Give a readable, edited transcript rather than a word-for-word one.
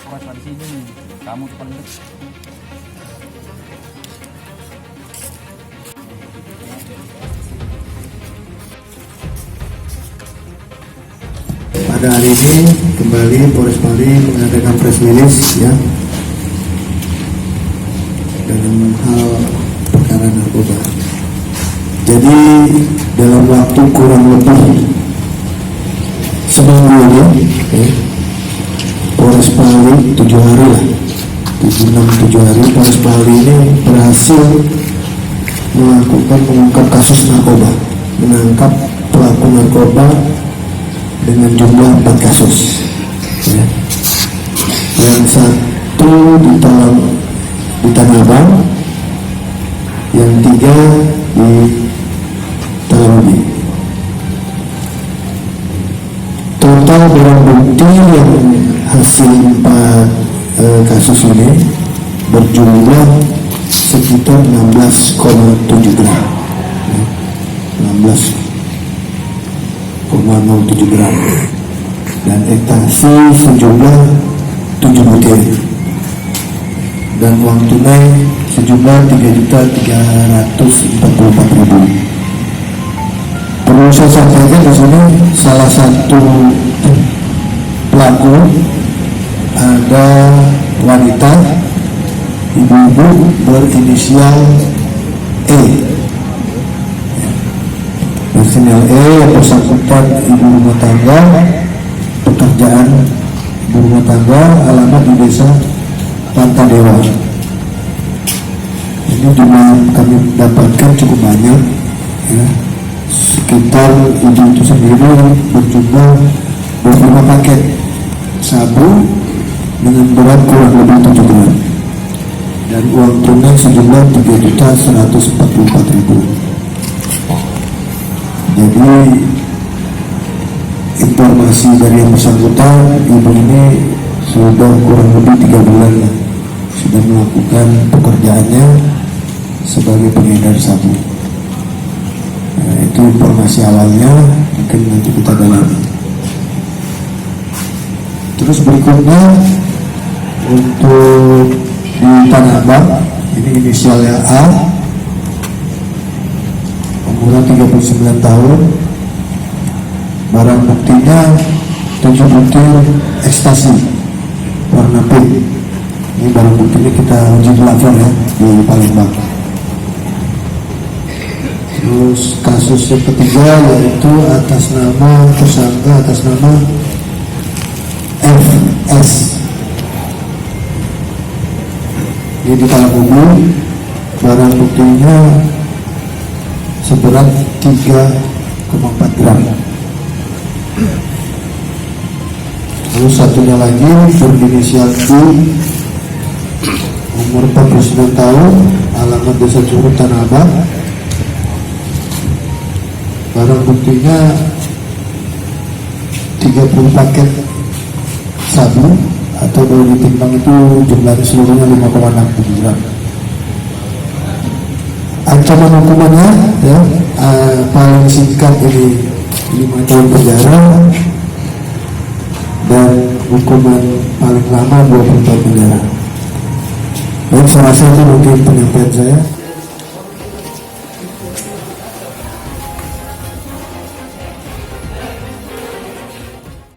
Pores di sini nih. Kamu tuh paling dekat. Pada hari ini kembali Polres Pali mengadakan press release ya dalam hal perkara narkoba. Jadi dalam waktu kurang lebih seminggu ya, Polres Pali 7 hari lah, 7 hari Polres Pali ini berhasil mengungkap kasus narkoba, menangkap pelaku narkoba dengan jumlah 4 kasus ya. Yang satu di Tanah Abang, yang 3 di Talamudi. Total barang bukti yang hasil 4 kasus ini berjumlah sekitar 16,7 gram ya. 16,07 gram dan ekstasi sejumlah 7 butir dan uang tunai sejumlah 3.344.000. Perlu saya sampaikan di sini salah satu pelaku ada wanita ibu-ibu berinisial E. Berinisial E yang bersangkutan ibu rumah tangga, pekerjaan ibu rumah tangga, alamat di desa Pantadewa. Ini jumlah kami dapatkan cukup banyak ya. Sekitar ibu itu sendiri berjumlah 25 paket sabu dengan berat kurang lebih 7 gram dan uang tunai sejumlah 3.144.000. Jadi informasi dari yang bersangkutan, ibu ini sudah kurang lebih 3 bulan lah sudah melakukan pekerjaannya sebagai pengedar sabu. Nah, itu informasi awalnya, mungkin nanti kita dalami. Terus berikutnya untuk di Tanah Abang, ini inisialnya A, umurnya 39 tahun, barang buktinya 7 butir ekstasi warna pink. Ini barang buktinya kita uji di lapor ya di Palembang. Terus kasus yang ketiga yaitu atas nama tersangka atas nama FS. Ini di Talamudi, barang buktinya seberat 3,4 gram. Lalu satunya lagi berinisial U, umur 49 tahun, alamat desa Curug Tanah Abang. Barang buktinya 30 paket sabu atau kalau ditimbang itu jumlahnya seluruhnya 5,6 gram. Ancaman hukumannya ya paling singkat ini 5 tahun penjara dan hukuman paling lama 20 tahun penjara. Baik, saya rasa itu mungkin penyampaian saya.